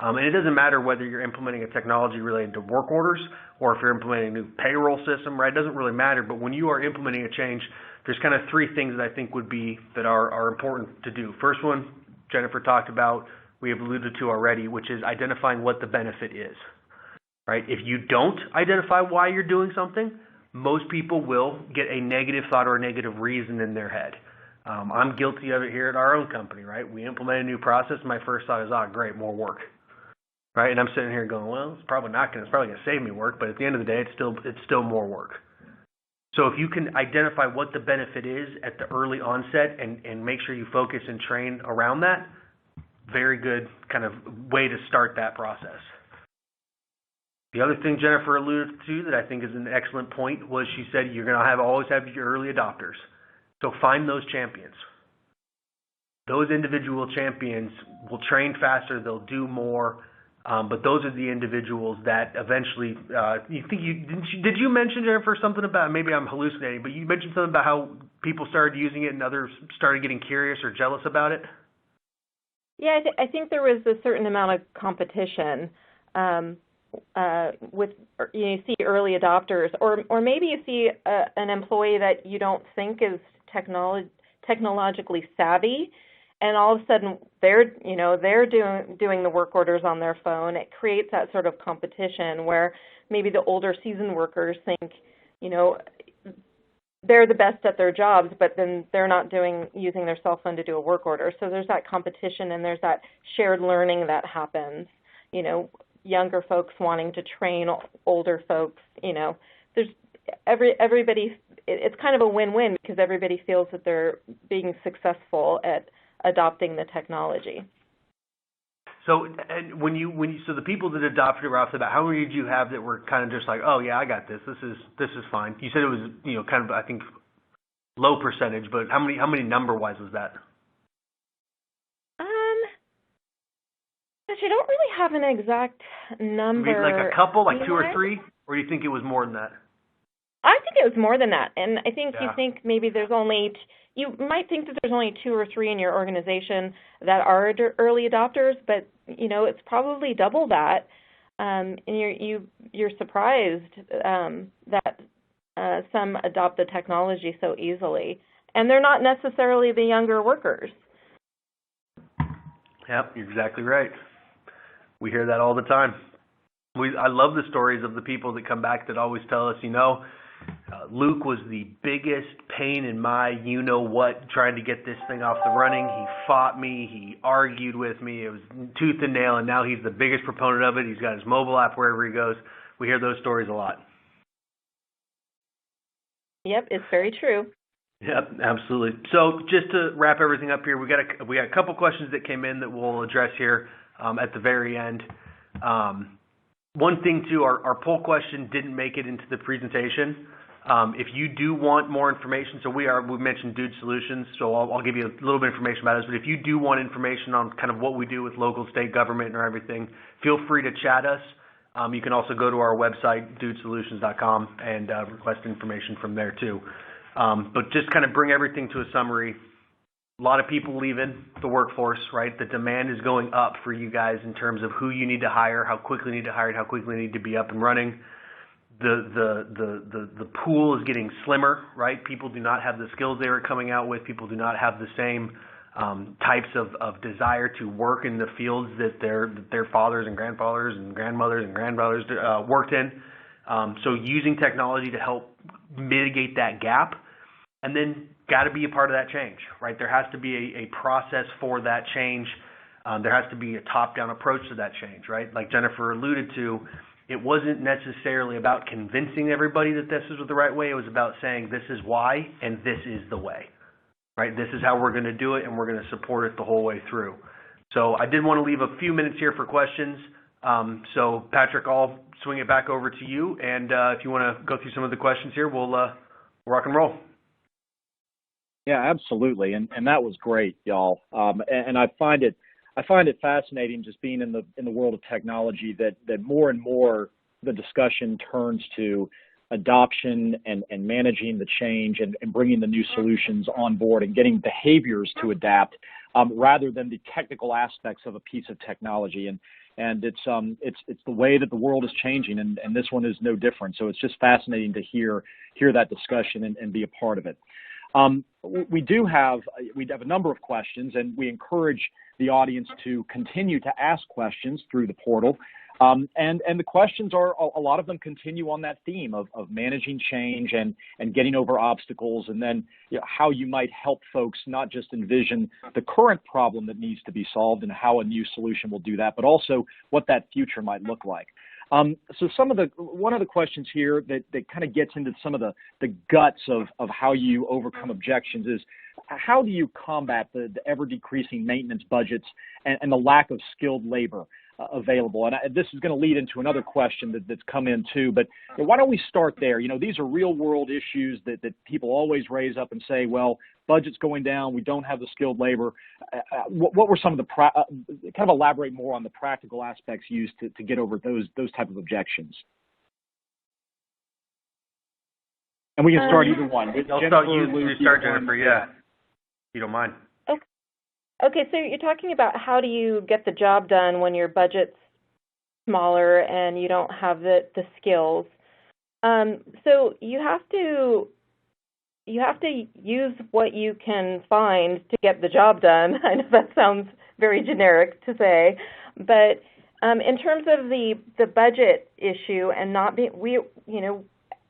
and it doesn't matter whether you're implementing a technology related to work orders or if you're implementing a new payroll system, right? It doesn't really matter. But when you are implementing a change, there's kind of three things that I think that are important to do. First one, Jennifer talked about, we have alluded to already, which is identifying what the benefit is, right? If you don't identify why you're doing something, most people will get a negative thought or a negative reason in their head. I'm guilty of it here at our own company, right? We implement a new process. My first thought is, great, more work. Right, and I'm sitting here going, well, it's probably going to save me work, but at the end of the day, it's still more work. So if you can identify what the benefit is at the early onset and make sure you focus and train around that, very good kind of way to start that process. The other thing Jennifer alluded to that I think is an excellent point was she said you're going to always have your early adopters. So find those champions. Those individual champions will train faster, they'll do more. But those are the individuals that eventually, did you mention, Jennifer, something about, maybe I'm hallucinating, but you mentioned something about how people started using it and others started getting curious or jealous about it? Yeah, I think there was a certain amount of competition with, you see early adopters, or maybe you see an employee that you don't think is technologically savvy, and all of a sudden they're doing the work orders on their phone. It creates that sort of competition where maybe the older seasoned workers think, they're the best at their jobs, but then they're not using their cell phone to do a work order. So there's that competition and there's that shared learning that happens. Younger folks wanting to train older folks. There's everybody. It's kind of a win-win because everybody feels that they're being successful at adopting the technology. So, and so the people that adopted it right off the bat, how many did you have that were kind of just like, oh yeah, I got this. This is fine. You said it was, kind of, I think, low percentage, but how many number-wise was that? Gosh, I don't really have an exact number. Maybe like a couple, like two or three, or do you think it was more than that? I think it was more than that, and I think you think maybe you might think that there's only 2 or 3 in your organization that are early adopters, but it's probably double that, and you're surprised that some adopt the technology so easily, and they're not necessarily the younger workers. Yep, you're exactly right. We hear that all the time. I love the stories of the people that come back that always tell us, Luke was the biggest pain in my you-know-what trying to get this thing off the running. He fought me. He argued with me. It was tooth and nail, and now he's the biggest proponent of it. He's got his mobile app wherever he goes. We hear those stories a lot. Yep, it's very true. Yep, absolutely. So just to wrap everything up here, we got a couple questions that came in that we'll address here. at the very end. One thing too, our poll question didn't make it into the presentation. If you do want more information, so we mentioned Dude Solutions, so I'll give you a little bit of information about us, but if you do want information on kind of what we do with local, state government or everything, feel free to chat us. You can also go to our website, dudesolutions.com, and request information from there too. But just kind of bring everything to a summary. A lot of people leaving the workforce, right? The demand is going up for you guys in terms of who you need to hire, how quickly you need to hire, and how quickly you need to be up and running. The pool is getting slimmer, right? People do not have the skills they were coming out with. People do not have the same types of desire to work in the fields that their fathers and grandfathers and grandmothers and grandbrothers worked in. So using technology to help mitigate that gap, and then got to be a part of that change, right? There has to be a process for that change. There has to be a top-down approach to that change, right? Like Jennifer alluded to, it wasn't necessarily about convincing everybody that this is the right way. It was about saying this is why and this is the way, right? This is how we're going to do it, and we're going to support it the whole way through. So I did want to leave a few minutes here for questions. So Patrick, I'll swing it back over to you, and if you want to go through some of the questions here, we'll rock and roll. Yeah, absolutely, and that was great, y'all. And I find it fascinating just being in the world of technology that more and more the discussion turns to adoption and managing the change and bringing the new solutions on board and getting behaviors to adapt rather than the technical aspects of a piece of technology. And it's the way that the world is changing, and this one is no different. So it's just fascinating to hear that discussion and be a part of it. We have a number of questions, and we encourage the audience to continue to ask questions through the portal. And the questions are, a lot of them continue on that theme of managing change and getting over obstacles, and then how you might help folks not just envision the current problem that needs to be solved and how a new solution will do that, but also what that future might look like. So one of the questions here that kind of gets into some of the guts of how you overcome objections is, how do you combat the ever-decreasing maintenance budgets and the lack of skilled labor available? And this is going to lead into another question that's come in too, but why don't we start there? These are real-world issues that people always raise up and say, well, budget's going down, we don't have the skilled labor. What were some of the, kind of elaborate more on the practical aspects used to get over those type of objections? And we can start either one. I'll start you start, Jennifer, yeah, if you don't mind. Okay, so you're talking about how do you get the job done when your budget's smaller and you don't have the skills. So you have to use what you can find to get the job done. I know that sounds very generic to say, but in terms of the budget issue and not being,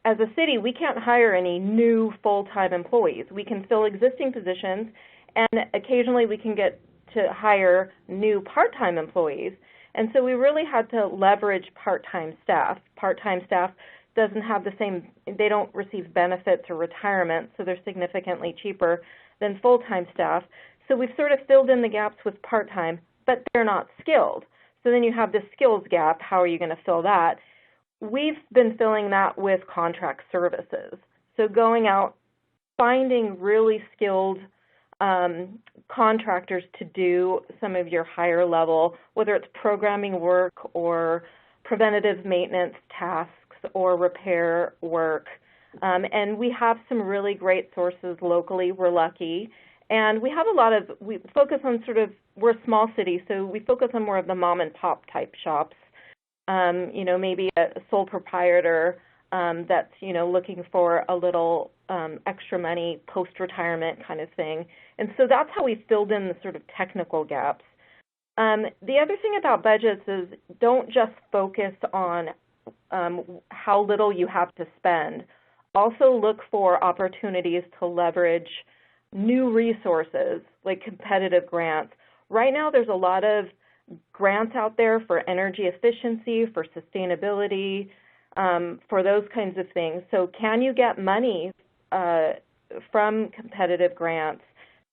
as a city, we can't hire any new full-time employees. We can fill existing positions, and occasionally we can get to hire new part-time employees. And so we really had to leverage part-time staff. Part-time staff doesn't have the same, they don't receive benefits or retirement, so they're significantly cheaper than full-time staff. So we've sort of filled in the gaps with part-time, but they're not skilled. So then you have the skills gap. How are you going to fill that? We've been filling that with contract services. So going out, finding really skilled contractors to do some of your higher level, whether it's programming work or preventative maintenance tasks or repair work. And we have some really great sources locally. We're lucky. And we have we focus on we're a small city, so we focus on more of the mom and pop type shops. Maybe a sole proprietor that's, looking for a little extra money post-retirement kind of thing. And so that's how we filled in the sort of technical gaps. The other thing about budgets is don't just focus on how little you have to spend. Also look for opportunities to leverage new resources like competitive grants. Right now there's a lot of grants out there for energy efficiency, for sustainability, for those kinds of things. So can you get money from competitive grants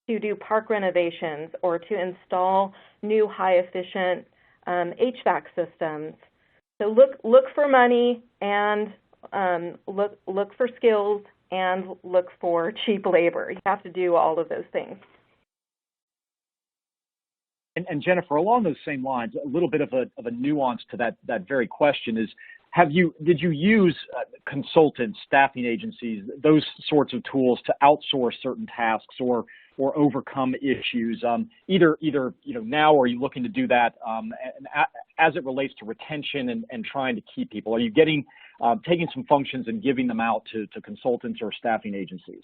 to do park renovations or to install new high-efficient HVAC systems. So look for money and look for skills and look for cheap labor. You have to do all of those things. And Jennifer, along those same lines, a little bit of a nuance to that very question is, did you use consultants, staffing agencies, those sorts of tools to outsource certain tasks or overcome issues? Either now, or are you looking to do that as it relates to retention and trying to keep people? Are you taking some functions and giving them out to consultants or staffing agencies?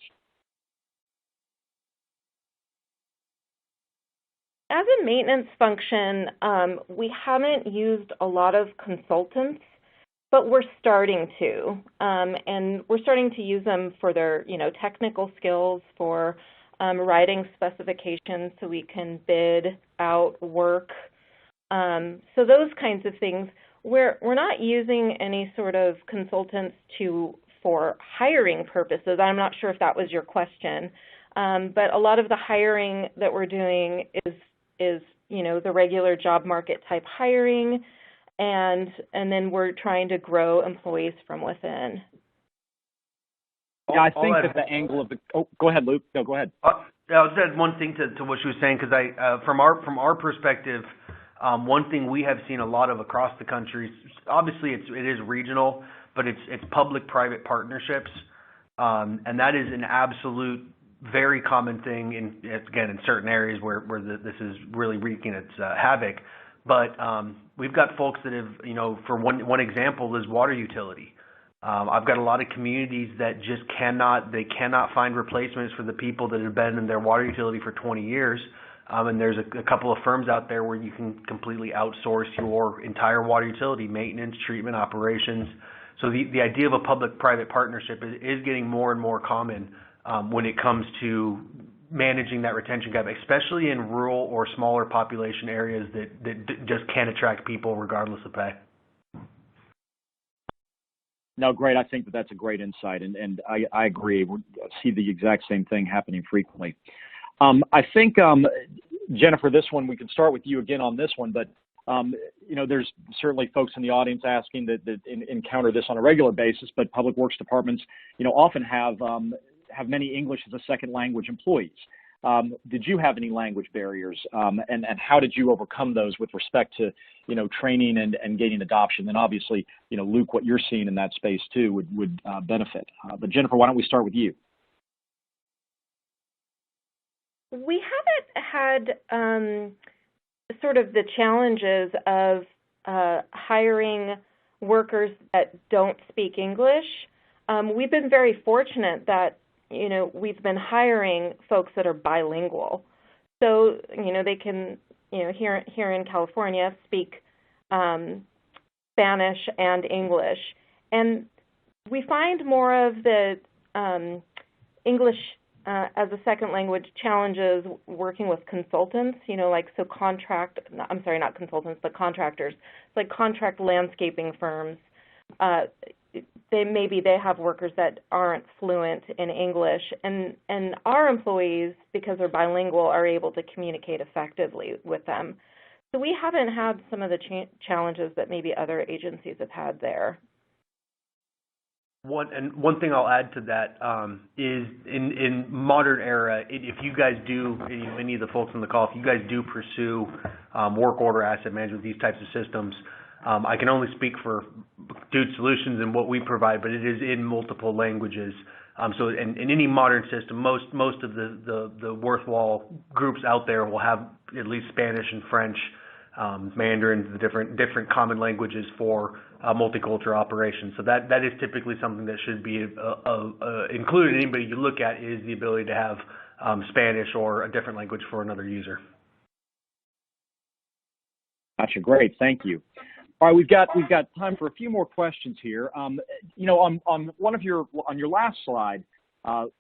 As a maintenance function, we haven't used a lot of consultants, but we're starting to, and we're starting to use them for their, technical skills, for writing specifications so we can bid out work. So those kinds of things. We're not using any sort of consultants for hiring purposes. I'm not sure if that was your question, but a lot of the hiring that we're doing is the regular job market type hiring, and then we're trying to grow employees from within. Yeah, I think that the angle of go ahead, Luke. No, go ahead. I'll just add one thing to what she was saying, because from our perspective, one thing we have seen a lot of across the country, obviously it is regional, but it's public-private partnerships, and that is an absolute very common thing in certain areas where this is really wreaking its havoc. But we've got folks that have, for one example is water utility. I've got a lot of communities that just cannot find replacements for the people that have been in their water utility for 20 years. And there's a couple of firms out there where you can completely outsource your entire water utility, maintenance, treatment, operations. So the idea of a public-private partnership is getting more and more common when it comes to managing that retention gap, especially in rural or smaller population areas that just can't attract people regardless of pay. No, great. I think that's a great insight, and I agree. We see the exact same thing happening frequently. I think, Jennifer, this one, we can start with you again on this one, but there's certainly folks in the audience asking that encounter this on a regular basis, but public works departments, often have many English as a second language employees. Did you have any language barriers, and how did you overcome those with respect to, training and gaining adoption? And obviously, Luke, what you're seeing in that space too would benefit. But Jennifer, why don't we start with you? We haven't had sort of the challenges of hiring workers that don't speak English. We've been very fortunate that we've been hiring folks that are bilingual. So, they can, here in California, speak Spanish and English. And we find more of the English as a second language challenges working with consultants, not consultants, but contractors, like contract landscaping firms. They have workers that aren't fluent in English, and our employees, because they're bilingual, are able to communicate effectively with them. So we haven't had some of the challenges that maybe other agencies have had there. One thing I'll add to that is in modern era, if you guys do, any of the folks on the call, if you guys do pursue work order asset management, these types of systems, I can only speak for Dude Solutions and what we provide, but it is in multiple languages. So in any modern system, most of the worthwhile groups out there will have at least Spanish and French, Mandarin, the different common languages for multicultural operations. So that is typically something that should be included in anybody you look at, is the ability to have Spanish or a different language for another user. Gotcha. Great. Thank you. All right, we've got time for a few more questions here. On your last slide,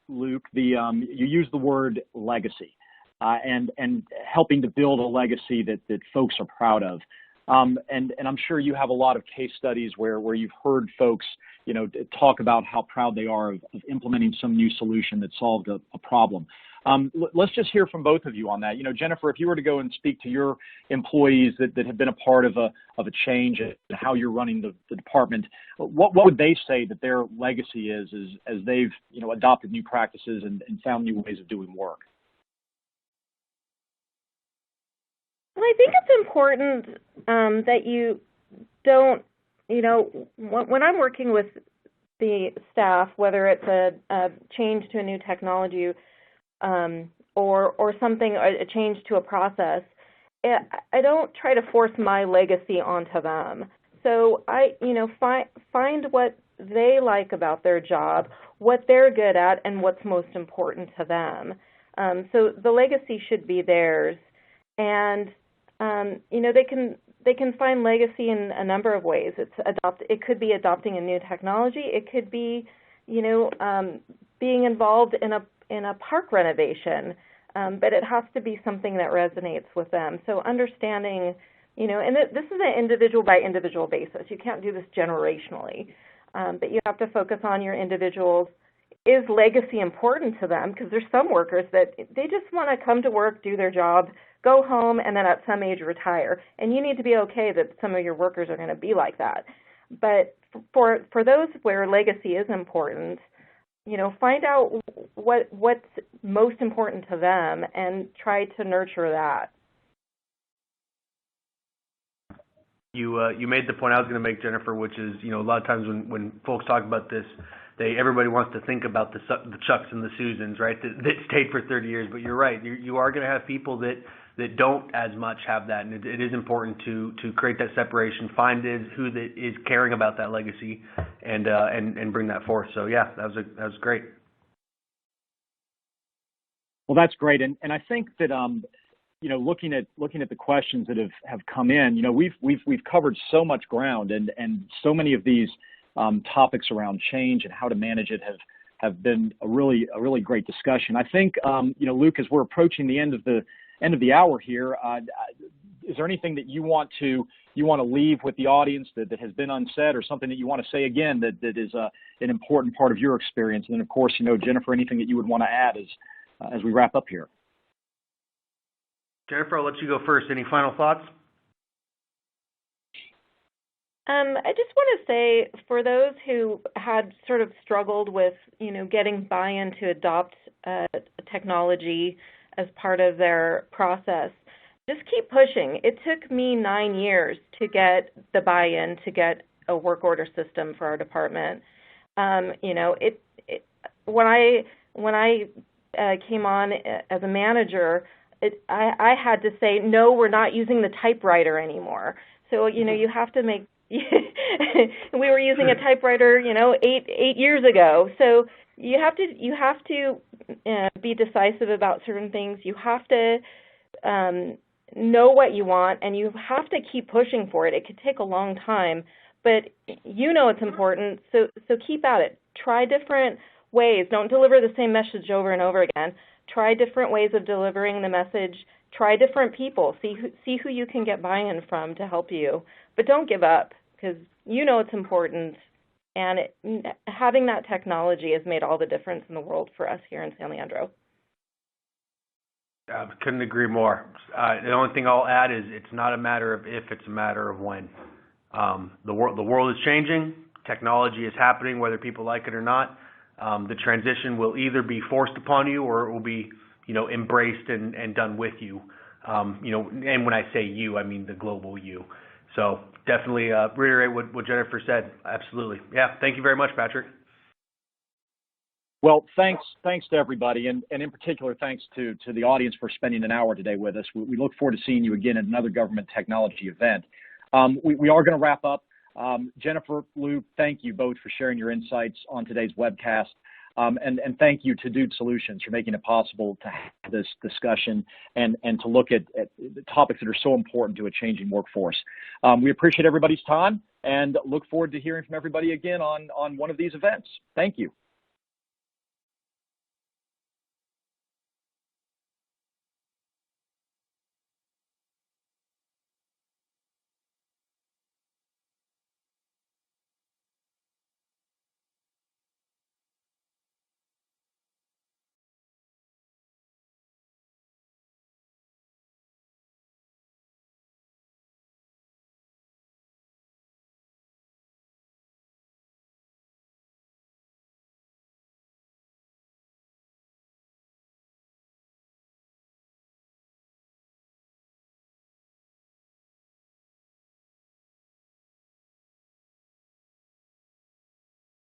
Luke, you used the word legacy and helping to build a legacy that folks are proud of. And I'm sure you have a lot of case studies where you've heard folks, talk about how proud they are of implementing some new solution that solved a problem. Let's just hear from both of you on that. Jennifer, if you were to go and speak to your employees that have been a part of a change in how you're running the department, what would they say that their legacy is as they've adopted new practices and found new ways of doing work? Well, I think it's important that you don't, when I'm working with the staff, whether it's a change to a new technology or something, a change to a process, I don't try to force my legacy onto them. So I, find what they like about their job, what they're good at, and what's most important to them. So the legacy should be theirs, and they can find legacy in a number of ways. It could be adopting a new technology. It could be, being involved in a park renovation. But it has to be something that resonates with them. So understanding, and this is an individual by individual basis. You can't do this generationally, but you have to focus on your individuals. Is legacy important to them? Because there's some workers that they just want to come to work, do their job, go home, and then at some age retire. And you need to be okay that some of your workers are going to be like that. But for those where legacy is important, find out what's most important to them and try to nurture that. You made the point I was going to make, Jennifer, which is, a lot of times when folks talk about this, everybody wants to think about the Chucks and the Susans, right, that stayed for 30 years. But you're right. You are going to have people that don't as much have that, and it is important to create that separation, find who is caring about that legacy, and bring that forth. So yeah, that was great. Well, that's great, and I think that looking at the questions that have come in, we've covered so much ground, and so many of these topics around change and how to manage it have been a really great discussion. I think Luke, as we're approaching the end of the hour here, is there anything that you want to leave with the audience that has been unsaid, or something that you want to say again that is an important part of your experience? And then, of course, Jennifer, anything that you would want to add as we wrap up here? Jennifer, I'll let you go first. Any final thoughts? I just want to say, for those who had sort of struggled with, getting buy-in to adopt technology as part of their process, just keep pushing. It took me 9 years to get the buy-in to get a work order system for our department. When I came on as a manager, I had to say, no, we're not using the typewriter anymore. So, you have to make, we were using a typewriter, 8 years ago. So you have to be decisive about certain things. You have to know what you want, and you have to keep pushing for it. It could take a long time, but it's important, so keep at it. Try different ways. Don't deliver the same message over and over again. Try different ways of delivering the message. Try different people. See who you can get buy-in from to help you. But don't give up, because it's important. And having that technology has made all the difference in the world for us here in San Leandro. I couldn't agree more. The only thing I'll add is it's not a matter of if, it's a matter of when. The world is changing. Technology is happening, whether people like it or not. The transition will either be forced upon you, or it will be, embraced and done with you. And when I say you, I mean the global you. So definitely reiterate what Jennifer said. Absolutely. Yeah. Thank you very much, Patrick. Well, thanks to everybody, and in particular, thanks to the audience for spending an hour today with us. We look forward to seeing you again at another government technology event. We are going to wrap up. Jennifer, Luke, thank you both for sharing your insights on today's webcast. And thank you to Dude Solutions for making it possible to have this discussion and to look at the topics that are so important to a changing workforce. We appreciate everybody's time and look forward to hearing from everybody again on one of these events. Thank you.